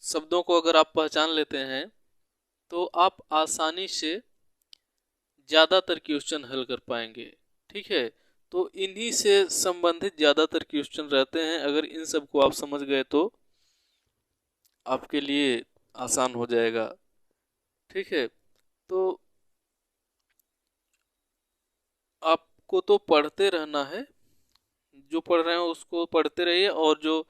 शब्दों को अगर आप पहचान लेते हैं तो आप आसानी से ज़्यादातर क्वेश्चन हल कर पाएंगे। ठीक है, तो इन्हीं से संबंधित ज़्यादातर क्वेश्चन रहते हैं। अगर इन सब को आप समझ गए तो आपके लिए आसान हो जाएगा। ठीक है, तो आपको तो पढ़ते रहना है, जो पढ़ रहे हो उसको पढ़ते रहिए, और जो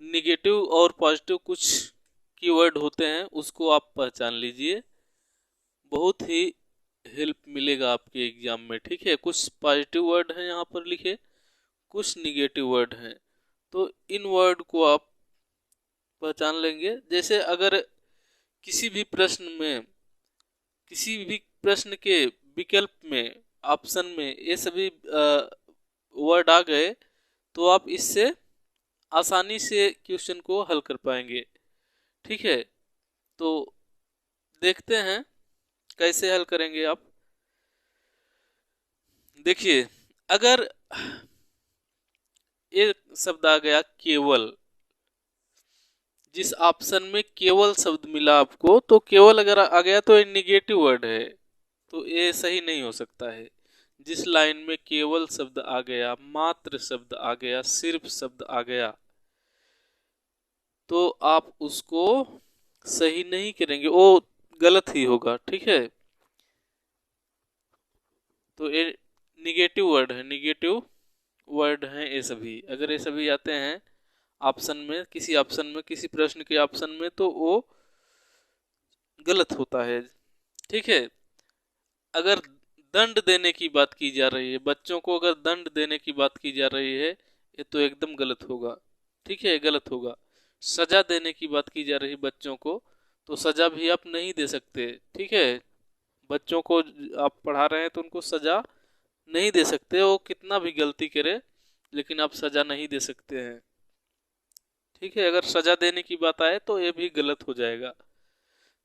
निगेटिव और पॉजिटिव कुछ कीवर्ड होते हैं उसको आप पहचान लीजिए। बहुत ही हेल्प मिलेगा आपके एग्जाम में। ठीक है, कुछ पॉजिटिव वर्ड हैं यहाँ पर लिखे, कुछ निगेटिव वर्ड हैं, तो इन वर्ड को आप पहचान लेंगे। जैसे अगर किसी भी प्रश्न में, किसी भी प्रश्न के विकल्प में, ऑप्शन में ये सभी वर्ड आ गए तो आप इससे आसानी से क्वेश्चन को हल कर पाएंगे। ठीक है, तो देखते हैं कैसे हल करेंगे आप। देखिए, अगर ये शब्द आ गया केवल, जिस ऑप्शन में केवल शब्द मिला आपको, तो केवल अगर आ गया तो ये निगेटिव वर्ड है, तो ये सही नहीं हो सकता है। जिस लाइन में केवल शब्द आ गया, मात्र शब्द आ गया, सिर्फ शब्द आ गया, तो आप उसको सही नहीं करेंगे, वो गलत ही होगा। ठीक है, तो ये निगेटिव वर्ड है, निगेटिव वर्ड हैं ये सभी। अगर ये सभी आते हैं ऑप्शन में, किसी ऑप्शन में, किसी प्रश्न के ऑप्शन में, तो वो गलत होता है। ठीक है, अगर दंड देने की बात की जा रही है, बच्चों को अगर दंड देने की बात की जा रही है, ये तो एकदम गलत होगा। ठीक है, गलत होगा। सजा देने की बात की जा रही है बच्चों को, तो सजा भी आप नहीं दे सकते। ठीक है, बच्चों को आप पढ़ा रहे हैं तो उनको सजा नहीं दे सकते, वो कितना भी गलती करे लेकिन आप सजा नहीं दे सकते हैं। ठीक है, अगर सजा देने की बात आए तो ये भी गलत हो जाएगा।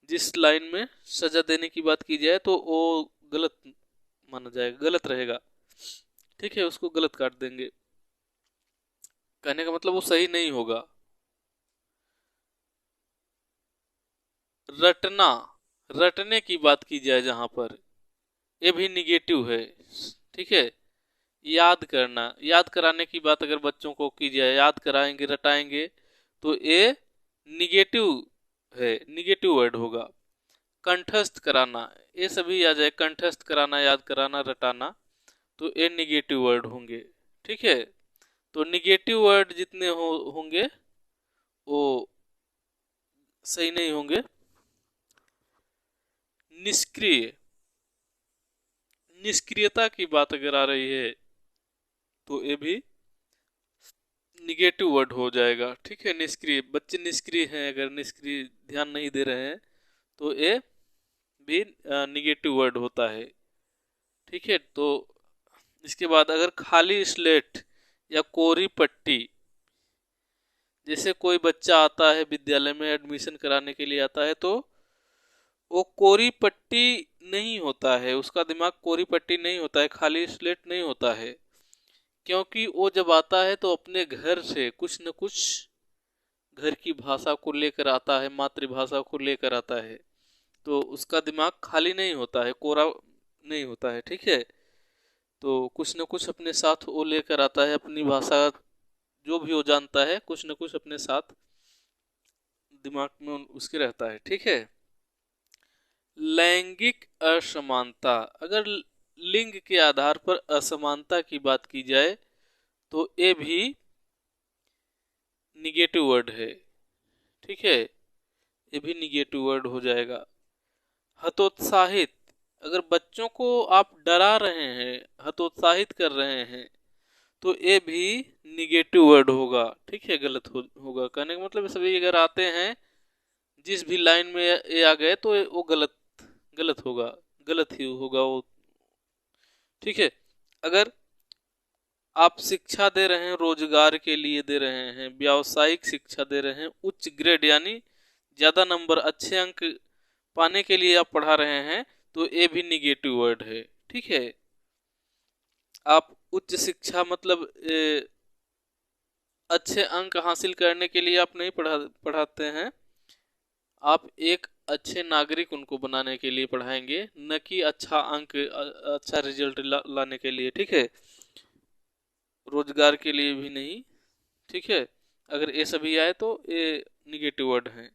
जिस लाइन में सजा देने की बात की जाए तो वो गलत माना जाएगा, गलत रहेगा। ठीक है, उसको गलत काट देंगे। कहने का मतलब वो सही नहीं होगा। रटना, रटने की बात की जाए जहां पर, ये भी निगेटिव है। ठीक है, याद करना, याद कराने की बात अगर बच्चों को की जाए, याद कराएंगे, रटाएंगे, तो ये निगेटिव है, निगेटिव वर्ड होगा। कंठस्थ कराना, ये सभी आ जाए, कंठस्थ कराना, याद कराना, रटाना, तो ये निगेटिव वर्ड होंगे। ठीक है, तो निगेटिव वर्ड जितने होंगे वो सही नहीं होंगे। निष्क्रिय, निष्क्रियता की बात अगर आ रही है तो ये भी निगेटिव वर्ड हो जाएगा। ठीक है, निष्क्रिय, बच्चे निष्क्रिय हैं, अगर निष्क्रिय, ध्यान नहीं दे रहे हैं, तो ये भी निगेटिव वर्ड होता है। ठीक है, तो इसके बाद अगर खाली स्लेट या कोरी पट्टी, जैसे कोई बच्चा आता है विद्यालय में एडमिशन कराने के लिए आता है, तो वो कोरी पट्टी नहीं होता है, उसका दिमाग कोरी पट्टी नहीं होता है, खाली स्लेट नहीं होता है। क्योंकि वो जब आता है तो अपने घर से कुछ न कुछ घर की भाषा को लेकर आता है, मातृभाषा को लेकर आता है, तो उसका दिमाग खाली नहीं होता है, कोरा नहीं होता है। ठीक है, तो कुछ न कुछ अपने साथ वो लेकर आता है, अपनी भाषा जो भी वो जानता है कुछ न कुछ अपने साथ दिमाग में उसके रहता है। ठीक है, लैंगिक असमानता, अगर लिंग के आधार पर असमानता की बात की जाए तो ये भी निगेटिव वर्ड है। ठीक है, ये भी निगेटिव वर्ड हो जाएगा। हतोत्साहित, अगर बच्चों को आप डरा रहे हैं, हतोत्साहित कर रहे हैं, तो ये भी निगेटिव वर्ड होगा। ठीक है, गलत होगा। कहने का मतलब सभी अगर आते हैं जिस भी लाइन में ये आ गए तो वो गलत, गलत होगा, गलत ही होगा वो। ठीक है, अगर आप शिक्षा दे रहे हैं, रोजगार के लिए दे रहे हैं, व्यावसायिक शिक्षा दे रहे हैं, उच्च ग्रेड यानी ज्यादा नंबर, अच्छे अंक पाने के लिए आप पढ़ा रहे हैं, तो ये भी निगेटिव वर्ड है। ठीक है, आप उच्च शिक्षा मतलब अच्छे अंक हासिल करने के लिए आप नहीं पढ़ाते हैं, आप एक अच्छे नागरिक उनको बनाने के लिए पढ़ाएंगे, न कि अच्छा अंक अच्छा रिजल्ट लाने के लिए, ठीक है, रोजगार के लिए भी नहीं, ठीक है। अगर ये सभी आए तो ये निगेटिव वर्ड हैं।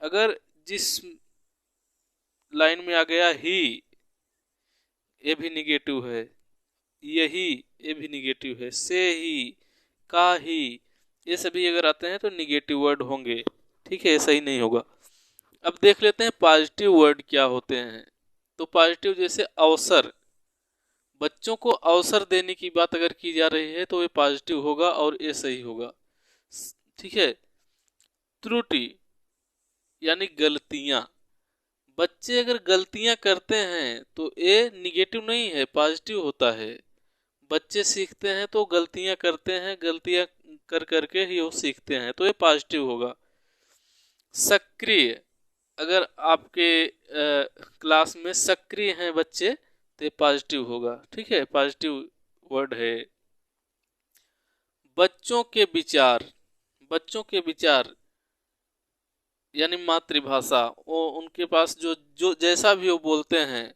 अगर जिस लाइन में आ गया ही, ये भी निगेटिव है। यही, ये भी निगेटिव है। से ही, का ही, ये सभी अगर आते हैं तो निगेटिव वर्ड होंगे, ठीक है, ये सही नहीं होगा। अब देख लेते हैं पॉजिटिव वर्ड क्या होते हैं। तो पॉजिटिव जैसे अवसर, बच्चों को अवसर देने की बात अगर की जा रही है तो ये पॉजिटिव होगा और ये सही होगा, ठीक है। त्रुटि यानी गलतियां, बच्चे अगर गलतियां करते हैं तो ये निगेटिव नहीं है, पॉजिटिव होता है। बच्चे सीखते हैं तो गलतियां करते हैं, गलतियां कर करके ही वो सीखते हैं, तो ये पॉजिटिव होगा। सक्रिय, अगर आपके क्लास में सक्रिय हैं बच्चे तो ये पॉजिटिव होगा, ठीक है, पॉजिटिव वर्ड है। बच्चों के विचार, बच्चों के विचार यानी मातृभाषा, वो उनके पास जो जो जैसा भी वो बोलते हैं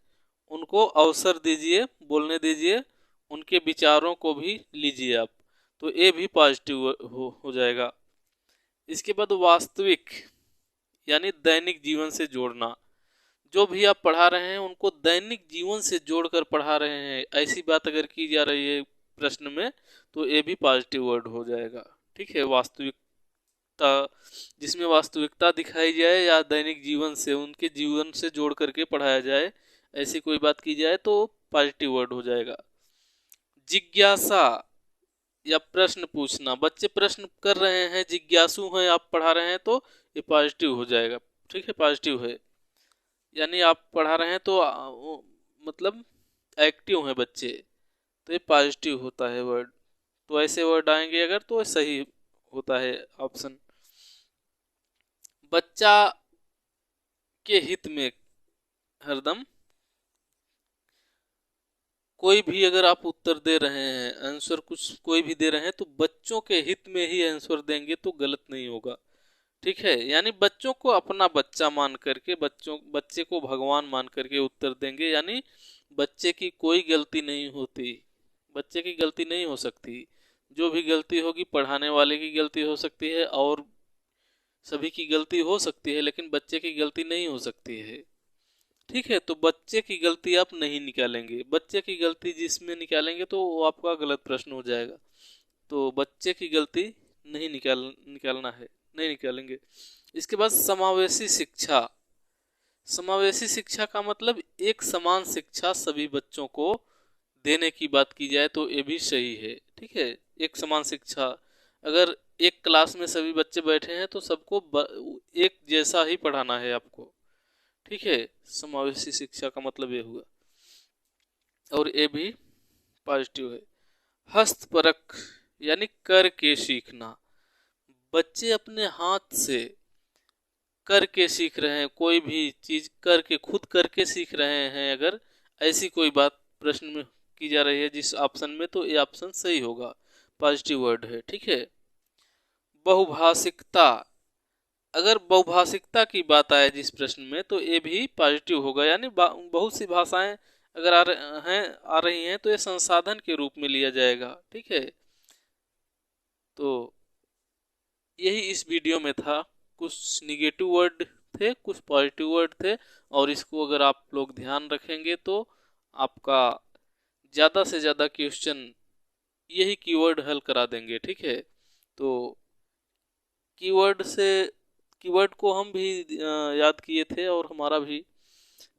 उनको अवसर दीजिए, बोलने दीजिए, उनके विचारों को भी लीजिए आप, तो ये भी पॉजिटिव हो जाएगा। इसके बाद वास्तविक यानी दैनिक जीवन से जोड़ना, जो भी आप पढ़ा रहे हैं उनको दैनिक जीवन से जोड़कर पढ़ा रहे हैं, ऐसी बात अगर की जा रही है प्रश्न में तो ये भी पॉजिटिव वर्ड हो जाएगा, ठीक है। वास्तविकता, जिसमें वास्तविकता दिखाई जाए या दैनिक जीवन से, उनके जीवन से जोड़ करके पढ़ाया जाए, ऐसी कोई बात की जाए तो पॉजिटिव वर्ड हो जाएगा। जिज्ञासा या प्रश्न पूछना, बच्चे प्रश्न कर रहे हैं, जिज्ञासु हैं, आप पढ़ा रहे हैं तो ये पॉजिटिव हो जाएगा, ठीक है, पॉजिटिव है। यानी आप पढ़ा रहे हैं तो मतलब एक्टिव हैं बच्चे, तो ये पॉजिटिव होता है वर्ड। तो ऐसे वर्ड आएंगे अगर तो सही होता है ऑप्शन। बच्चा के हित में हरदम, कोई भी अगर आप उत्तर दे रहे हैं, आंसर कुछ कोई भी दे रहे हैं तो बच्चों के हित में ही आंसर देंगे तो गलत नहीं होगा, ठीक है। यानी बच्चों को अपना बच्चा मान करके, बच्चे को भगवान मान करके उत्तर देंगे, यानी बच्चे की कोई गलती नहीं होती, बच्चे की गलती नहीं हो सकती। जो भी गलती होगी पढ़ाने वाले की गलती हो सकती है और सभी की गलती हो सकती है, लेकिन बच्चे की गलती नहीं हो सकती है, ठीक है। तो बच्चे की गलती आप नहीं निकालेंगे, बच्चे की गलती जिसमें निकालेंगे तो वो आपका गलत प्रश्न हो जाएगा। तो बच्चे की गलती नहीं निकालना है, नहीं निकालेंगे। इसके बाद समावेशी शिक्षा, समावेशी शिक्षा का मतलब एक समान शिक्षा सभी बच्चों को देने की बात की जाए तो ये भी सही है, ठीक है। एक समान शिक्षा, अगर एक क्लास में सभी बच्चे बैठे हैं तो सबको एक जैसा ही पढ़ाना है आपको, ठीक है। समावेशी शिक्षा का मतलब ये हुआ, और ये भी पॉजिटिव है। हस्तपरक यानी करके सीखना, बच्चे अपने हाथ से करके सीख रहे हैं, कोई भी चीज करके, खुद करके सीख रहे हैं, अगर ऐसी कोई बात प्रश्न में की जा रही है जिस ऑप्शन में, तो ये ऑप्शन सही होगा, पॉजिटिव वर्ड है, ठीक है। बहुभाषिकता, अगर बहुभाषिकता की बात आए जिस प्रश्न में तो ये भी पॉजिटिव होगा, यानी बहुत सी भाषाएं अगर आ रही हैं तो ये संसाधन के रूप में लिया जाएगा, ठीक है। तो यही इस वीडियो में था, कुछ निगेटिव वर्ड थे, कुछ पॉजिटिव वर्ड थे, और इसको अगर आप लोग ध्यान रखेंगे तो आपका ज़्यादा से ज़्यादा क्वेश्चन यही कीवर्ड हल करा देंगे, ठीक है। तो कीवर्ड से, कीवर्ड को हम भी याद किए थे और हमारा भी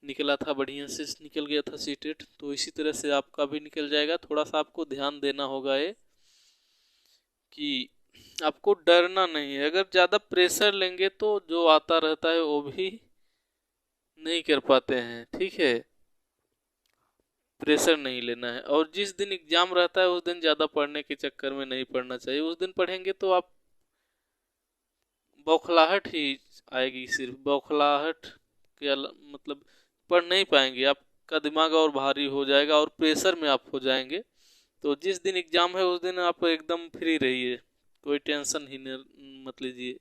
निकला था, बढ़िया से निकल गया था सीटेट, तो इसी तरह से आपका भी निकल जाएगा। थोड़ा सा आपको ध्यान देना होगा ये कि आपको डरना नहीं है, अगर ज़्यादा प्रेशर लेंगे तो जो आता रहता है वो भी नहीं कर पाते हैं, ठीक है। प्रेशर नहीं लेना है, और जिस दिन एग्जाम रहता है उस दिन ज़्यादा पढ़ने के चक्कर में नहीं पढ़ना चाहिए। उस दिन पढ़ेंगे तो आप बौखलाहट ही आएगी, सिर्फ बौखलाहट के मतलब पढ़ नहीं पाएंगे, आपका दिमाग और भारी हो जाएगा और प्रेशर में आप हो जाएंगे। तो जिस दिन एग्जाम है उस दिन आप एकदम फ्री रहिए, कोई टेंशन ही मत लीजिए,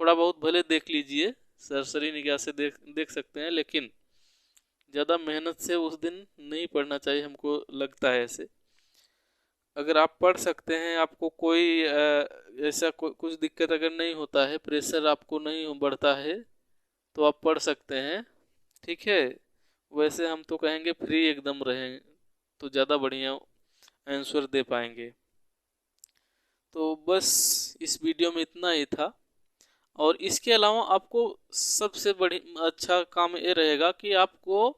थोड़ा बहुत भले देख लीजिए, सरसरी निगाह से देख सकते हैं, लेकिन ज़्यादा मेहनत से उस दिन नहीं पढ़ना चाहिए, हमको लगता है ऐसे। अगर आप पढ़ सकते हैं, आपको कोई ऐसा कुछ दिक्कत अगर नहीं होता है, प्रेशर आपको नहीं बढ़ता है, तो आप पढ़ सकते हैं, ठीक है। वैसे हम तो कहेंगे फ्री एकदम रहें तो ज़्यादा बढ़िया आंसर दे पाएंगे। तो बस इस वीडियो में इतना ही था। और इसके अलावा आपको सबसे बड़ी अच्छा काम ये रहेगा कि आपको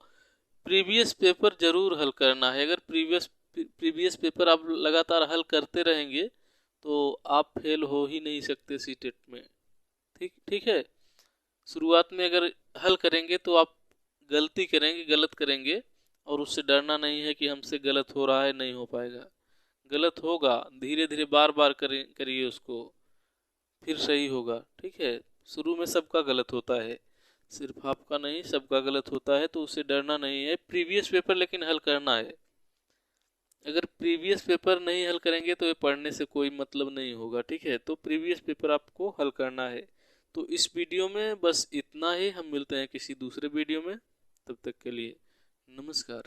प्रीवियस पेपर जरूर हल करना है। अगर प्रीवियस पेपर आप लगातार हल करते रहेंगे तो आप फेल हो ही नहीं सकते सीटेट में। ठीक ठीक है। शुरुआत में अगर हल करेंगे तो आप गलती करेंगे, गलत करेंगे, और उससे डरना नहीं है कि हमसे गलत हो रहा है, नहीं हो पाएगा। गलत होगा, धीरे धीरे बार बार करिए उसको, फिर सही होगा, ठीक है। शुरू में सबका गलत होता है, सिर्फ आपका नहीं, सबका गलत होता है, तो उससे डरना नहीं है। प्रीवियस पेपर लेकिन हल करना है। अगर प्रीवियस पेपर नहीं हल करेंगे तो ये पढ़ने से कोई मतलब नहीं होगा, ठीक है। तो प्रीवियस पेपर आपको हल करना है। तो इस वीडियो में बस इतना ही। हम मिलते हैं किसी दूसरे वीडियो में, तब तक के लिए नमस्कार।